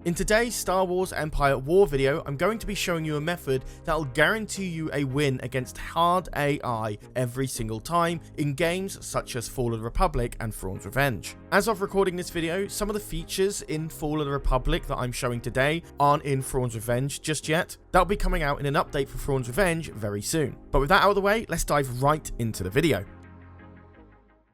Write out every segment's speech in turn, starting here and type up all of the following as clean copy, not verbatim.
In today's Star Wars Empire War video, I'm going to be showing you a method that will guarantee you a win against hard AI every single time in games such as Fall of the Republic and Thrawn's Revenge. As of recording this video, some of the features in Fall of the Republic that I'm showing today aren't in Thrawn's Revenge just yet. That'll be coming out in an update for Thrawn's Revenge very soon. But with that out of the way, let's dive right into the video.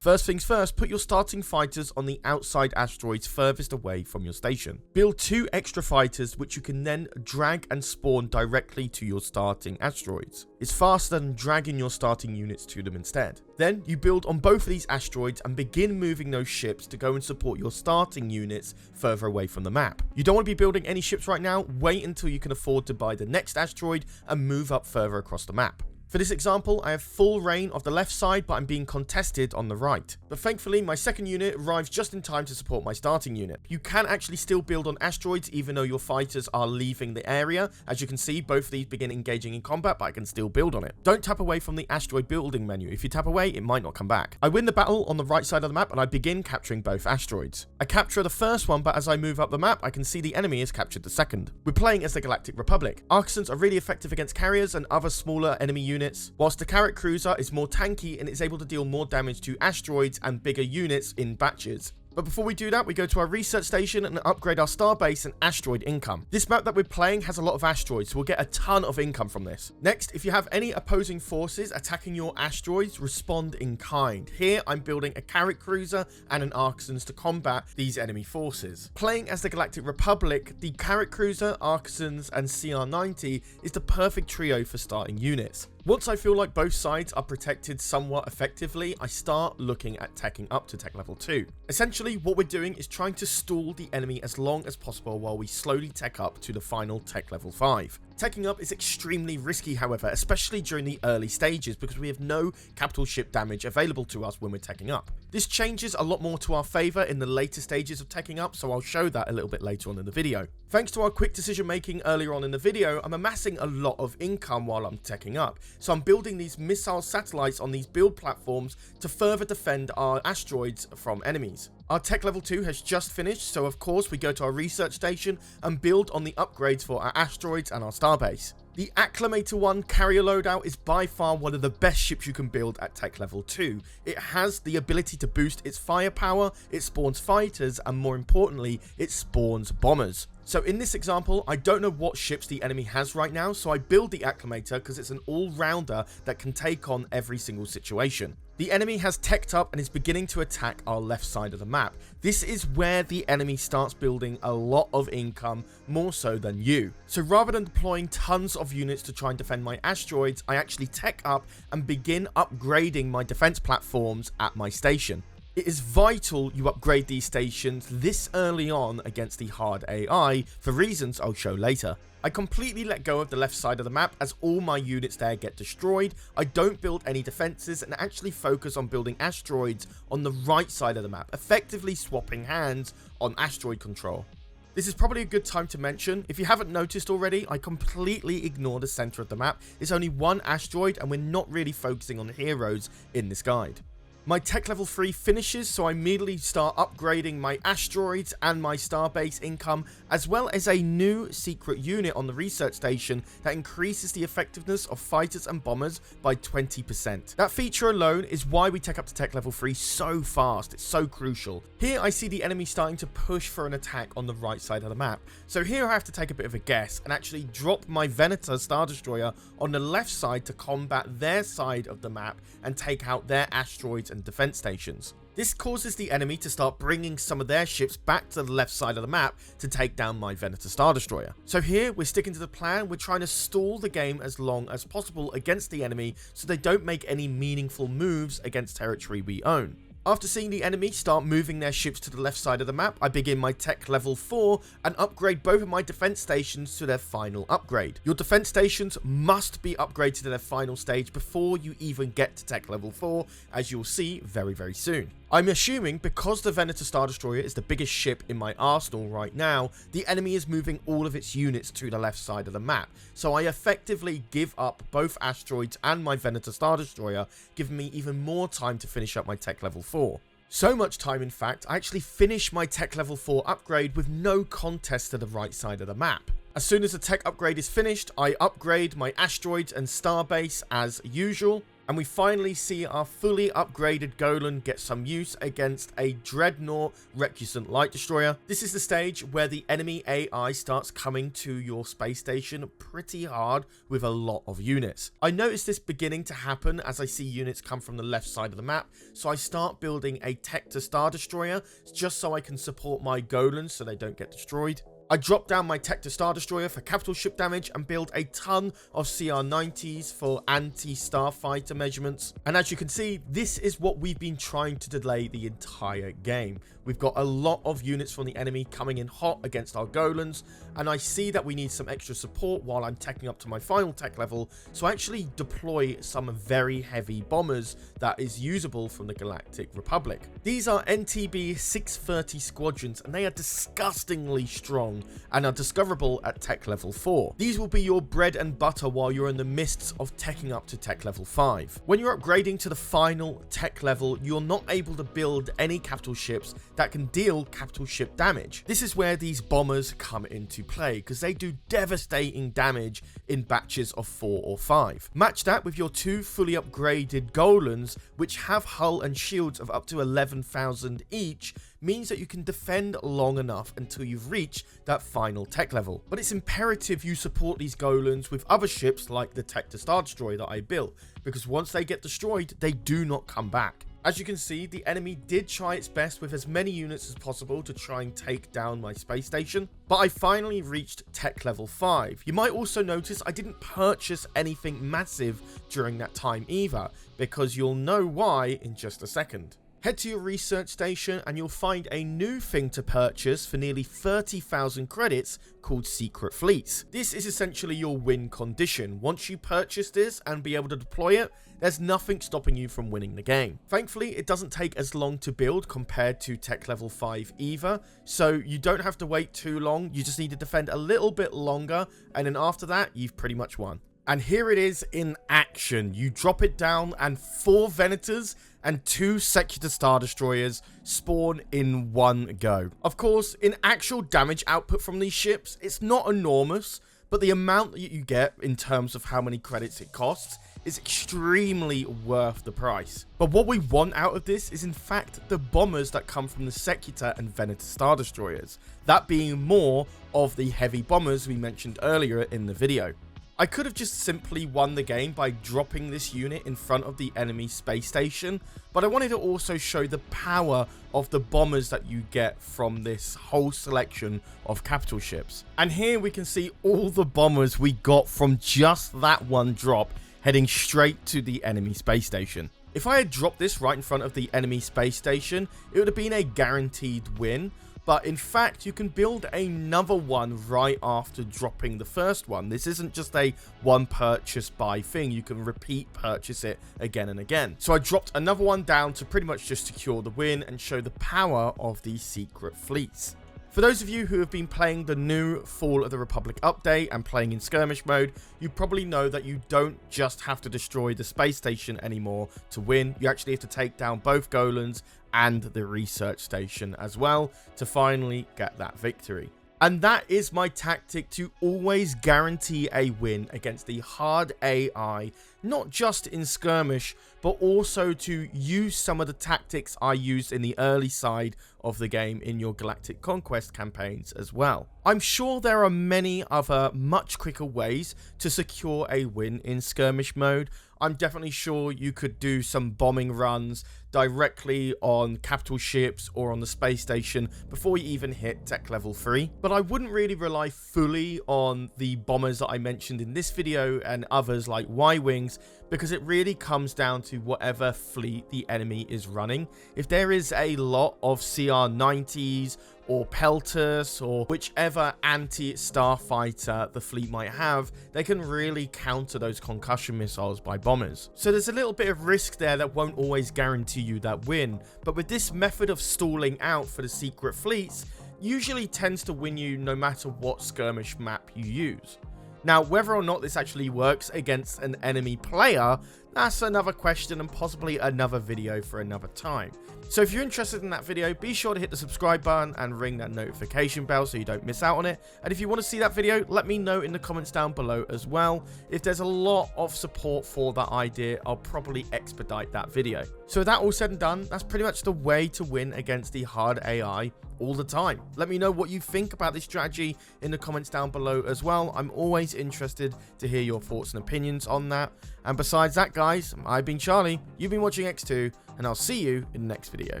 First things first, put your starting fighters on the outside asteroids furthest away from your station. Build 2 extra fighters which you can then drag and spawn directly to your starting asteroids. It's faster than dragging your starting units to them instead. Then you build on both of these asteroids and begin moving those ships to go and support your starting units further away from the map. You don't want to be building any ships right now, wait until you can afford to buy the next asteroid and move up further across the map. For this example, I have full reign of the left side, but I'm being contested on the right. But thankfully, my second unit arrives just in time to support my starting unit. You can actually still build on asteroids even though your fighters are leaving the area. As you can see, both of these begin engaging in combat, but I can still build on it. Don't tap away from the asteroid building menu. If you tap away, it might not come back. I win the battle on the right side of the map, and I begin capturing both asteroids. I capture the first one, but as I move up the map, I can see the enemy has captured the second. We're playing as the Galactic Republic. Artisans are really effective against carriers and other smaller enemy units, whilst the Carrot Cruiser is more tanky and is able to deal more damage to asteroids and bigger units in batches. But before we do that, we go to our research station and upgrade our starbase and asteroid income. This map that we're playing has a lot of asteroids, so we'll get a ton of income from this. Next, if you have any opposing forces attacking your asteroids, respond in kind. Here, I'm building a Carrot Cruiser and an Artisans to combat these enemy forces. Playing as the Galactic Republic, the Carrot Cruiser, Artisans, and CR-90 is the perfect trio for starting units. Once I feel like both sides are protected somewhat effectively, I start looking at teching up to tech level 2. Essentially, what we're doing is trying to stall the enemy as long as possible while we slowly tech up to the final tech level 5. Teching up is extremely risky, however, especially during the early stages because we have no capital ship damage available to us when we're teching up. This changes a lot more to our favor in the later stages of teching up, so I'll show that a little bit later on in the video. Thanks to our quick decision making earlier on in the video, I'm amassing a lot of income while I'm teching up. So I'm building these missile satellites on these build platforms to further defend our asteroids from enemies. Our tech level 2 has just finished, so of course we go to our research station and build on the upgrades for our asteroids and our starbase. The Acclimator 1 carrier loadout is by far one of the best ships you can build at tech level 2. It has the ability to boost its firepower, it spawns fighters, and more importantly, it spawns bombers. So in this example, I don't know what ships the enemy has right now, so I build the Acclimator because it's an all-rounder that can take on every single situation. The enemy has teched up and is beginning to attack our left side of the map. This is where the enemy starts building a lot of income, more so than you. So rather than deploying tons of units to try and defend my asteroids, I actually tech up and begin upgrading my defense platforms at my station. It is vital you upgrade these stations this early on against the hard AI for reasons I'll show later. I completely let go of the left side of the map as all my units there get destroyed. I don't build any defenses and actually focus on building asteroids on the right side of the map, effectively swapping hands on asteroid control. This is probably a good time to mention, if you haven't noticed already, I completely ignore the center of the map. It's only one asteroid and we're not really focusing on heroes in this guide. My tech level 3 finishes, so I immediately start upgrading my asteroids and my starbase income, as well as a new secret unit on the research station that increases the effectiveness of fighters and bombers by 20%. That feature alone is why we tech up to tech level 3 so fast. It's so crucial. Here I see the enemy starting to push for an attack on the right side of the map. So here I have to take a bit of a guess and actually drop my Venator Star Destroyer on the left side to combat their side of the map and take out their asteroids and defense stations. This causes the enemy to start bringing some of their ships back to the left side of the map to take down my Venator Star Destroyer. So here we're sticking to the plan, we're trying to stall the game as long as possible against the enemy so they don't make any meaningful moves against territory we own. After seeing the enemy start moving their ships to the left side of the map, I begin my tech level 4 and upgrade both of my defense stations to their final upgrade. Your defense stations must be upgraded to their final stage before you even get to tech level 4, as you'll see very soon. I'm assuming because the Venator Star Destroyer is the biggest ship in my arsenal right now, the enemy is moving all of its units to the left side of the map. So I effectively give up both asteroids and my Venator Star Destroyer, giving me even more time to finish up my tech level 4. So much time, in fact, I actually finished my tech level 4 upgrade with no contest to the right side of the map. As soon as the tech upgrade is finished, I upgrade my asteroids and starbase as usual, and we finally see our fully upgraded Golan get some use against a Dreadnought Recusant Light Destroyer. This is the stage where the enemy AI starts coming to your space station pretty hard with a lot of units. I notice this beginning to happen as I see units come from the left side of the map, so I start building a Tech to Star Destroyer just so I can support my Golans so they don't get destroyed. I drop down my Tech to Star Destroyer for capital ship damage and build a ton of CR-90s for anti-starfighter measurements. And as you can see, this is what we've been trying to delay the entire game. We've got a lot of units from the enemy coming in hot against our Golans, and I see that we need some extra support while I'm teching up to my final tech level, so I actually deploy some very heavy bombers that is usable from the Galactic Republic. These are NTB 630 squadrons, and they are disgustingly strong and are discoverable at tech level 4. These will be your bread and butter while you're in the midst of teching up to tech level 5. When you're upgrading to the final tech level, you're not able to build any capital ships that can deal capital ship damage. This is where these bombers come into play, because they do devastating damage in batches of 4 or 5. Match that with your 2 fully upgraded Golans, which have hull and shields of up to 11,000 each, means that you can defend long enough until you've reached that final tech level. But it's imperative you support these Golans with other ships like the Tech to Star Destroyer that I built, because once they get destroyed, they do not come back. As you can see, the enemy did try its best with as many units as possible to try and take down my space station, but I finally reached tech level 5. You might also notice I didn't purchase anything massive during that time either, because you'll know why in just a second. Head to your research station and you'll find a new thing to purchase for nearly 30,000 credits called Secret Fleets. This is essentially your win condition. Once you purchase this and be able to deploy it, there's nothing stopping you from winning the game. Thankfully, it doesn't take as long to build compared to tech level 5 either, so you don't have to wait too long. You just need to defend a little bit longer, and then after that, you've pretty much won. And here it is in action. You drop it down and 4 Venators and 2 Secular Star Destroyers spawn in one go. Of course, in actual damage output from these ships, it's not enormous, but the amount that you get in terms of how many credits it costs is extremely worth the price. But what we want out of this is in fact the bombers that come from the Secular and Venator Star Destroyers, that being more of the heavy bombers we mentioned earlier in the video. I could have just simply won the game by dropping this unit in front of the enemy space station, but I wanted to also show the power of the bombers that you get from this whole selection of capital ships. And here we can see all the bombers we got from just that one drop heading straight to the enemy space station. If I had dropped this right in front of the enemy space station, it would have been a guaranteed win. But in fact, you can build another one right after dropping the first one. This isn't just a one purchase buy thing. You can repeat purchase it again and again. So I dropped another one down to pretty much just secure the win and show the power of these secret fleets. For those of you who have been playing the new Fall of the Republic update and playing in skirmish mode, you probably know that you don't just have to destroy the space station anymore to win. You actually have to take down both Golans and the research station as well to finally get that victory. And that is my tactic to always guarantee a win against the hard AI, not just in skirmish, but also to use some of the tactics I used in the early side of the game in your Galactic Conquest campaigns as well. I'm sure there are many other much quicker ways to secure a win in skirmish mode. I'm definitely sure you could do some bombing runs directly on capital ships or on the space station before you even hit tech level 3. But I wouldn't really rely fully on the bombers that I mentioned in this video and others like Y-Wings, because it really comes down to whatever fleet the enemy is running. If there is a lot of CR-90s or Peltus or whichever anti-starfighter the fleet might have, they can really counter those concussion missiles by bombers. So there's a little bit of risk there that won't always guarantee you that win, but with this method of stalling out for the secret fleets, usually tends to win you no matter what skirmish map you use. Now, whether or not this actually works against an enemy player, That's another question and possibly another video for another time. So if you're interested in that video, be sure to hit the subscribe button and ring that notification bell so you don't miss out on it. And if you want to see that video, let me know in the comments down below as well. If there's a lot of support for that idea, I'll probably expedite that video. So with that all said and done, that's pretty much the way to win against the hard AI all the time. Let me know what you think about this strategy in the comments down below as well. I'm always interested to hear your thoughts and opinions on that. And besides that, guys, I've been Charlie, you've been watching EcksToo, and I'll see you in the next video.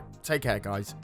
Take care, guys.